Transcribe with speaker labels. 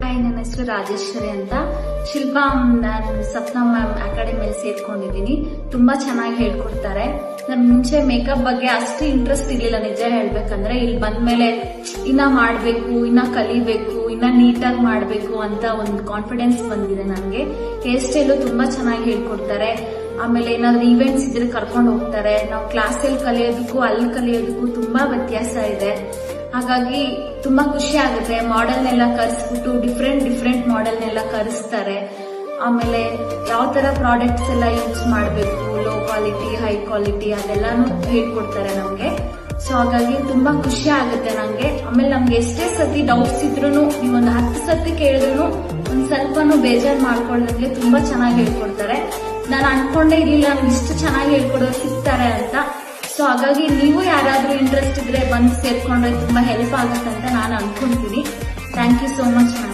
Speaker 1: Hi, ನನ್ನ ಹೆಸರು ರಾಜೇಶ್ವರಿ ಅಂತ. ಶಿಲ್ಪಾ ನಾನು ಸಪ್ನಾ ಮ್ಯಾಮ್ ಅಕಾಡೆಮಿಯಲ್ಲಿ ಸೇರ್ಕೊಂಡಿದ್ದೀನಿ. ತುಂಬಾ ಚೆನ್ನಾಗಿ ಹೇಳ್ಕೊಡ್ತಾರೆ. ನನ್ ಮುಂಚೆ ಮೇಕಪ್ ಬಗ್ಗೆ ಅಷ್ಟು ಇಂಟ್ರೆಸ್ಟ್ ಇರ್ಲಿಲ್ಲ, ನಿಜ ಹೇಳ್ಬೇಕಂದ್ರೆ. ಇಲ್ಲಿ ಬಂದ್ಮೇಲೆ ಇನ್ನ ಮಾಡ್ಬೇಕು, ಇನ್ನ ಕಲಿಬೇಕು, ಇನ್ನ ನೀಟಾಗಿ ಮಾಡ್ಬೇಕು ಅಂತ ಒಂದು ಕಾನ್ಫಿಡೆನ್ಸ್ ಬಂದಿದೆ ನನಗೆ. ಹೇರ್ ಸ್ಟೈಲು ತುಂಬಾ ಚೆನ್ನಾಗಿ ಹೇಳ್ಕೊಡ್ತಾರೆ. ಆಮೇಲೆ ಏನಾದ್ರು ಈವೆಂಟ್ಸ್ ಇದ್ರೆ ಕರ್ಕೊಂಡು ಹೋಗ್ತಾರೆ. ನಾವು ಕ್ಲಾಸಲ್ಲಿ ಕಲಿಯೋದಕ್ಕೂ ಅಲ್ಲಿ ಕಲಿಯೋದಕ್ಕೂ ತುಂಬಾ ವ್ಯತ್ಯಾಸ ಇದೆ. ಹಾಗಾಗಿ ತುಂಬಾ ಖುಷಿ ಆಗುತ್ತೆ. ಮಾಡೆಲ್ನೆಲ್ಲ ಕರೆಸ್ಬಿಟ್ಟು ಡಿಫ್ರೆಂಟ್ ಮಾಡೆಲ್ನೆಲ್ಲ ಕರೆಸ್ತಾರೆ. ಆಮೇಲೆ ಯಾವ ತರ ಪ್ರಾಡಕ್ಟ್ಸ್ ಎಲ್ಲ ಯೂಸ್ ಮಾಡಬೇಕು, ಲೋ ಕ್ವಾಲಿಟಿ, ಹೈ ಕ್ವಾಲಿಟಿ, ಅದೆಲ್ಲಾನು ಹೇಳ್ಕೊಡ್ತಾರೆ ನಮ್ಗೆ. ಸೊ ಹಾಗಾಗಿ ತುಂಬಾ ಖುಷಿ ಆಗುತ್ತೆ ನಂಗೆ. ಆಮೇಲೆ ನಮ್ಗೆ ಎಷ್ಟೇ ಸತಿ ಡೌಟ್ಸ್ ಇದ್ರು ನೀವೊಂದು 10 ಸತಿ ಕೇಳಿದ್ರು ಒಂದ್ ಸ್ವಲ್ಪನೂ ಬೇಜಾರ್ ಮಾಡ್ಕೊಳ್ಳೋದಂಗೆ ತುಂಬಾ ಚೆನ್ನಾಗಿ ಹೇಳ್ಕೊಡ್ತಾರೆ. ನಾನು ಅನ್ಕೊಂಡೇ ಇರ್ಲಿಲ್ಲ ನಮ್ಗೆ ಇಷ್ಟು ಚೆನ್ನಾಗಿ ಹೇಳ್ಕೊಡೋರು ಸಿಗ್ತಾರೆ ಅಂತ. ಸೊ ಹಾಗಾಗಿ ನೀವು ಯಾರಾದ್ರೂ ಇಂಟ್ರೆಸ್ಟ್ ಇದ್ರೆ ಬಂದು ಸೇರ್ಕೊಂಡ್ರೆ ತುಂಬಾ ಹೆಲ್ಪ್ ಆಗುತ್ತೆ ಅಂತ ನಾನು ಅನ್ಕೊಂತೀನಿ. Thank you so much ma'am.